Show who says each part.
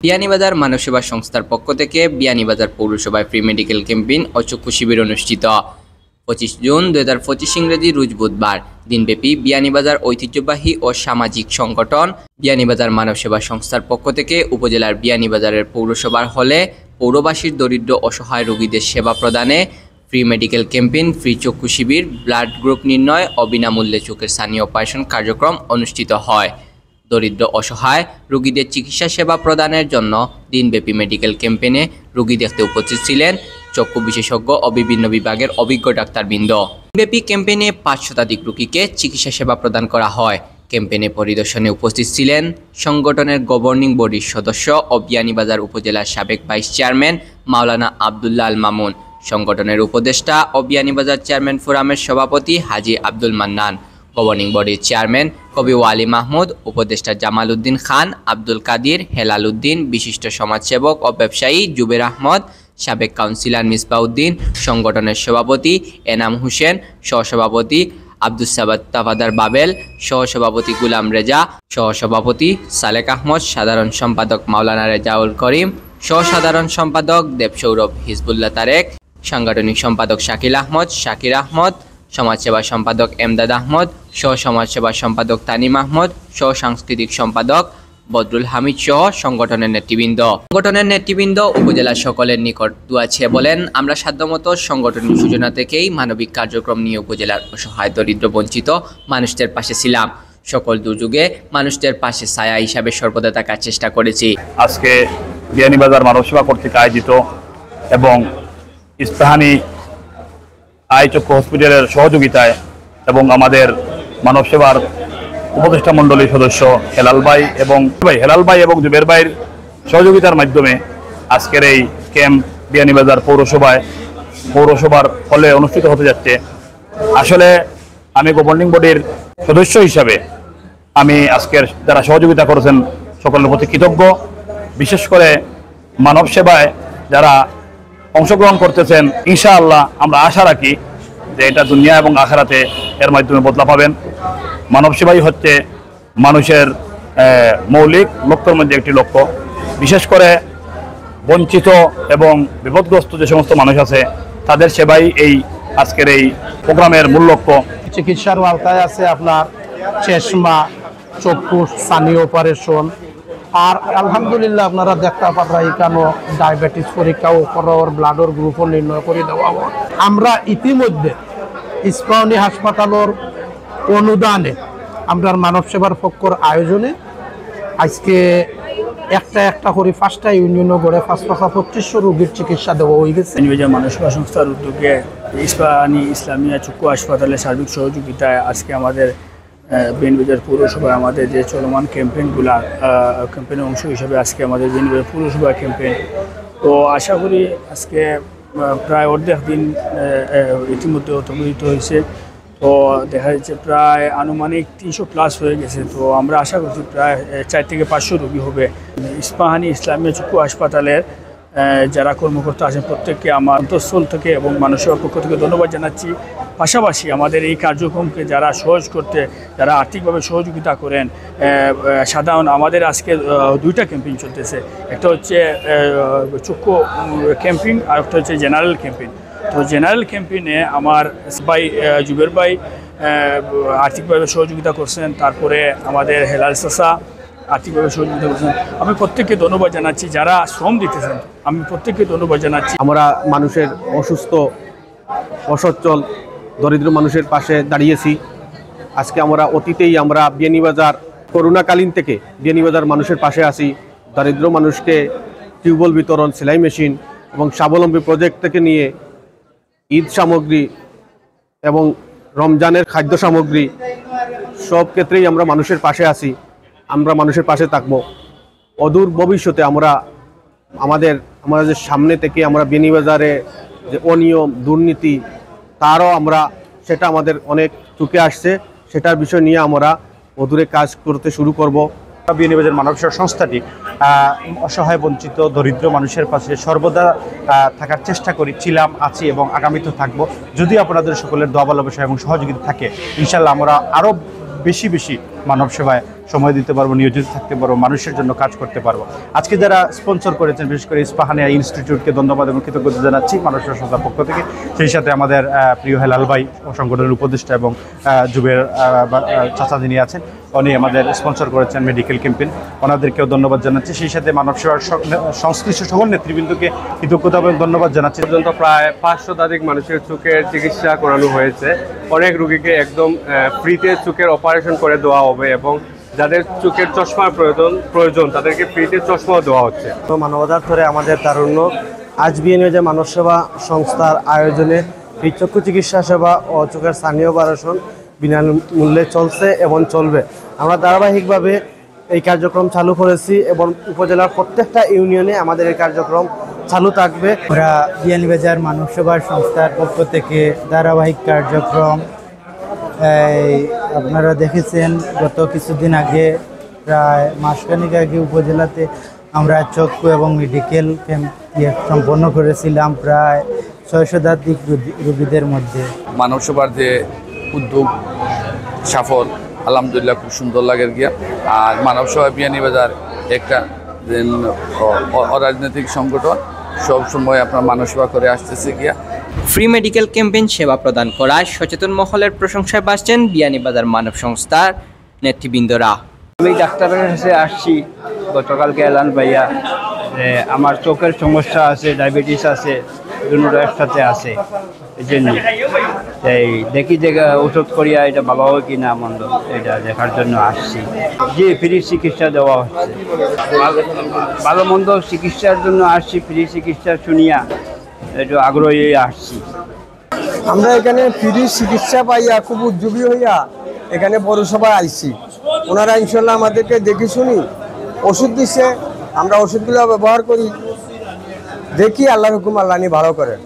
Speaker 1: বিয়ানীবাজার মানব সেবা সংস্থার পক্ষ থেকে বিয়ানীবাজার পৌরসভায় ফ্রি মেডিকেল ক্যাম্পেইন ও চক্ষু শিবির অনুষ্ঠিত। 25 জুন 2025 ইংরেজি রোজ বুধবার দিনব্যাপী বিয়ানীবাজার ঐতিহ্যবাহী ও সামাজিক সংগঠন বিয়ানীবাজার মানব সেবা সংস্থার পক্ষ থেকে উপজেলার বিয়ানীবাজারের পৌরসভার হলে পৌরবাসীর দরিদ্র অসহায় রোগীদের সেবা প্রদানে ফ্রি মেডিকেল ক্যাম্পেইন, ফ্রি চক্ষু শিবির, ব্লাড গ্রুপ নির্ণয় ও বিনামূল্যে চোখের স্থানীয় অপারেশন কার্যক্রম অনুষ্ঠিত হয়। দরিদ্র অসহায় রোগীদের চিকিৎসা সেবা প্রদানের জন্য দিনব্যাপী মেডিকেল ক্যাম্পেইনে রোগী দেখতে উপস্থিত ছিলেন চক্ষু বিশেষজ্ঞ ও বিভিন্ন বিভাগের অভিজ্ঞ ডাক্তারবৃন্দ। দিনব্যাপী ক্যাম্পেইনে 5 শতাধিক রোগীকে চিকিৎসা সেবা প্রদান করা হয়। ক্যাম্পেইনে পরিদর্শনে উপস্থিত ছিলেন সংগঠনের গভর্নিং বডির সদস্য ও বিয়ানীবাজার উপজেলার সাবেক ভাইস চেয়ারম্যান মাওলানা আবদুল্লাহ আল মামুন, সংগঠনের উপদেষ্টা ও বিয়ানীবাজার চেয়ারম্যান ফোরামের সভাপতি হাজী আব্দুল মান্নান, গভর্নিং বডির চেয়ারম্যান কবি ওয়ালি মাহমুদ, উপদেষ্টা জামাল উদ্দিন খান, আব্দুল কাদির, হেলাল উদ্দিন, বিশিষ্ট সমাজসেবক ও ব্যবসায়ী জুবের আহমদ, সাবেক কাউন্সিলর মিসবাউদ্দিন, সংগঠনের সভাপতি এনাম হোসেন, সহসভাপতি আব্দুস সাবাদ তাফাদার বাবেল, সহসভাপতি গুলাম রেজা, সহসভাপতি সালেক আহমদ, সাধারণ সম্পাদক মাওলানা রেজাউল করিম, সহসাধারণ সম্পাদক দেব সৌরভ হিজবুল্লাহ তারেক, সাংগঠনিক সম্পাদক শাকিল আহমদ, শাকির আহমদ, সমাজসেবা সম্পাদক এমদাদ আহমদ, সহ সমাজসেবা সম্পাদক তানিম আহমদ, সহ সাংস্কৃতিক সম্পাদক বদরুল হামিদ সহ সংগঠনের নেতৃবৃন্দ উপজেলার সকলের নিকট দোয়া চেয়ে বলেন, আমরা সাধ্যমতো সংগঠনের সূচনা থেকেই মানবিক কার্যক্রম নিয়ে উপজেলার অসহায় দরিদ্র বঞ্চিত মানুষদের পাশে ছিলাম। সকল দুর্যোগে মানুষদের পাশে ছায়া হিসাবে সর্বদা থাকার চেষ্টা করেছি।
Speaker 2: আজকে বিয়ানীবাজার মানব সেবা কর্তৃক আয়োজিত এবং ইস্পাহানি আই চক্ষু হসপিটালের সহযোগিতায় এবং আমাদের মানব সেবার উপদেষ্টা মণ্ডলীর সদস্য হেলাল ভাই এবং জুবের ভাইয়ের সহযোগিতার মাধ্যমে আজকের এই ক্যাম্প বিয়ানীবাজার পৌরসভার হলে অনুষ্ঠিত হতে যাচ্ছে। আসলে আমি গভর্নিং বডির সদস্য হিসাবে আমি আজকের যারা সহযোগিতা করেছেন সকলের প্রতি কৃতজ্ঞ। বিশেষ করে মানব সেবায় যারা অংশগ্রহণ করতেছেন, ইনশাআল্লাহ আমরা আশা রাখি যে এটা দুনিয়া এবং আখিরাতে এর মাধ্যমে বদলা পাবেন। মানব সেবাই হচ্ছে মানুষের মৌলিক লক্ষ্যের মধ্যে একটি লক্ষ্য। বিশেষ করে বঞ্চিত এবং বিপদগ্রস্ত যে সমস্ত মানুষ আছে তাদের সেবাই এই আজকের এই প্রোগ্রামের মূল লক্ষ্য।
Speaker 3: চিকিৎসার আওতায় আছে আপনার চশমা, চক্ষু স্থানীয় অপারেশন, আর আলহামদুলিল্লাহ আপনারা দেখতে পারা এখানে ডায়াবেটিস পরীক্ষাও করার, ব্লাডের গ্রুপও নির্ণয় করে দেওয়া হয়। আমরা ইতিমধ্যে ইস্পাহানি হাসপাতালের অনুদানে আমরা মানব সেবার পক্ষর আয়োজনে আজকে একটা করে 5টা ইউনিয়ন গড়ে 2500 রোগীর চিকিৎসা দেওয়া হয়ে গেছে।
Speaker 4: বিয়ানীবাজার মানব সেবা সংস্থার উদ্যোগে ইস্পাহানি ইসলামিয়া চক্ষু হাসপাতালের সার্বিক সহযোগিতায় আজকে আমাদের বিয়ানীবাজার পৌরসভায় আমাদের যে চলমান ক্যাম্পেইনের অংশ হিসেবে আজকে আমাদের বিয়ানীবাজার পৌরসভা ক্যাম্পেইন। তো আশা করি আজকে প্রায় অর্ধেক দিন ইতিমধ্যে অতিবাহিত হয়েছে। তো দেখা যাচ্ছে প্রায় আনুমানিক 300+ হয়ে গেছে। তো আমরা আশা করছি প্রায় 4 থেকে 500 রোগী হবে। ইস্পাহানি ইসলামিয়া চক্ষু হাসপাতালের যারা কর্মকর্তা আছেন প্রত্যেককে আমার অন্তঃস্থল থেকে এবং মানব সেবার পক্ষ থেকে ধন্যবাদ জানাচ্ছি। পাশাপাশি আমাদের এই কার্যক্রমকে যারা যারা আর্থিকভাবে সহযোগিতা করেন, সাধারণ আমাদের আজকে 2টা ক্যাম্পেইন চলতেছে। একটা হচ্ছে চক্ষু ক্যাম্পেইন আর একটা হচ্ছে জেনারেল ক্যাম্পেইন। তো জেনারেল ক্যাম্পেইনে আমার ভাই জুবের ভাই আর্থিকভাবে সহযোগিতা করছেন, তারপরে আমাদের হেলাল চাচা আর্থিকভাবে সহযোগিতা করছেন। আমি প্রত্যেককে ধন্যবাদ জানাচ্ছি, যারা শ্রম দিতেছেন আমি প্রত্যেককে ধন্যবাদ জানাচ্ছি।
Speaker 3: আমরা মানুষের অসুস্থ, অসচ্ছল, দরিদ্র মানুষের পাশে দাঁড়িয়েছি। আজকে অতীতেই আমরা বিয়ানীবাজার করোনাকালীন থেকে বিয়ানীবাজার মানুষের পাশে আছি। দরিদ্র মানুষকে টিউবওয়েল বিতরণ, সেলাই মেশিন এবং স্বাবলম্বী প্রজেক্ট থেকে নিয়ে ঈদ সামগ্রী এবং রমজানের খাদ্য সামগ্রী সব ক্ষেত্রেই আমরা মানুষের পাশে আছি। আমরা মানুষের পাশে থাকব। অদূর ভবিষ্যতে আমাদের সামনে থেকে আমরা বিয়ানীবাজারে যে অনিয়ম, দুর্নীতি সেটা আমাদের অনেক চোখে আসছে। সেটার বিষয় নিয়ে আমরা অদূরে কাজ করতে শুরু করব।
Speaker 5: বিয়ানীবাজার মানব সেবা সংস্থাটি অসহায় বঞ্চিত দরিদ্র মানুষের পাশে সর্বদা থাকার চেষ্টা ছিলাম, আছি এবং আগামীতেও থাকবো। যদি আপনাদের সকলের দোয়া ভালোবাসা এবং সহযোগিতা থাকে, ইনশাল্লাহ আমরা আরও বেশি মানব সেবায় সময় দিতে পারবো, নিয়োজিত থাকতে পারবো, মানুষের জন্য কাজ করতে পারবো। আজকে যারা স্পন্সর করেছেন, বিশেষ করে ইস্পাহানিয়া ইনস্টিটিউটকে ধন্যবাদ এবং কৃতজ্ঞতা জানাচ্ছি মানুষের সংস্থার পক্ষ থেকে। সেই সাথে আমাদের প্রিয় হেলাল ভাই সংগঠনের উপদেষ্টা এবং জুবের চাচা যিনি আছেন, উনি আমাদের স্পন্সর করেছেন মেডিকেল ক্যাম্পেইন, ওনাদেরকেও ধন্যবাদ জানাচ্ছি। সেই সাথে মানব সেবার সংশ্লিষ্ট সকল নেতৃবৃন্দকে কৃতজ্ঞতা এবং ধন্যবাদ জানাচ্ছি।
Speaker 3: পর্যন্ত প্রায় 500 শতাধিক মানুষের চোখের চিকিৎসা করানো হয়েছে। অনেক রোগীকে একদম ফ্রিতে চোখের অপারেশন করে দেওয়া হবে এবং যাদের চোখের চশমার প্রয়োজন তাদেরকে ফ্রিতে চশমাও দেওয়া হচ্ছে।
Speaker 6: তো মানবতার ধরে আমাদের তারুণ্য আজ বিএনএ মানব সেবা সংস্থার আয়োজনে ফ্রি চক্ষু চিকিৎসা সেবা ও চোখের স্থানীয় অপারেশন বিনামূল্যে চলছে এবং চলবে। আমরা ধারাবাহিকভাবে এই কার্যক্রম চালু করেছি এবং উপজেলার প্রত্যেকটা ইউনিয়নে আমাদের এই কার্যক্রম চালু থাকবে।
Speaker 7: আমরা বিয়ানীবাজার মানব সেবা সংস্থার পক্ষ থেকে ধারাবাহিক কার্যক্রম আপনারা দেখেছেন, গত কিছুদিন আগে প্রায় মাসখানেক আগে উপজেলাতে আমরা চক্ষু এবং মেডিকেল ক্যাম্প সম্পন্ন করেছিলাম প্রায় 600 শতাধিক রোগীদের মধ্যে।
Speaker 8: মানব সেবার যে উদ্যোগ সফল, আলহামদুলিল্লাহ খুব সুন্দর লাগে গিয়া। আর মানব সেবা বিয়ানীবাজার একটা অরাজনৈতিক সংগঠন, সবসময় আপনার মানব সেবা করে আসতেছে গিয়া।
Speaker 1: ফ্রি মেডিকেল ক্যাম্পেইন সেবা প্রদান করায় সচেতন মহলের প্রশংসায় বাসছেন বিয়ানীবাজার মানব সংস্থার নেতৃবৃন্দরা।
Speaker 9: আমি ডাক্তারের কাছে আসছি গতকালকে এলান ভাইয়া, আমার চোখের সমস্যা আছে, ডায়াবেটিস আছে, দুটো একসাথে আছে, এই জন্য এই দেখি যে ওষুধ করিয়া এটা ভালো হয় কি না মন্দ এটা দেখার জন্য আসছি। যে ফ্রি চিকিৎসা দেওয়া হচ্ছে, ভালো মন্দ চিকিৎসার জন্য আসছি, ফ্রি চিকিৎসা শুনিয়া একটু আগ্রহী আসছি।
Speaker 6: আমরা এখানে ফ্রি চিকিৎসা পাইয়া খুব উদ্যোগী হইয়া এখানে পৌরসভায় আইছি। ওনারা ইনশাল্লাহ আমাদেরকে দেখে শুনি ওষুধ দিচ্ছে, আমরা ওষুধগুলো ব্যবহার করি, দেখি আল্লাহর হুকুম আল্লাহ ভালো করেন।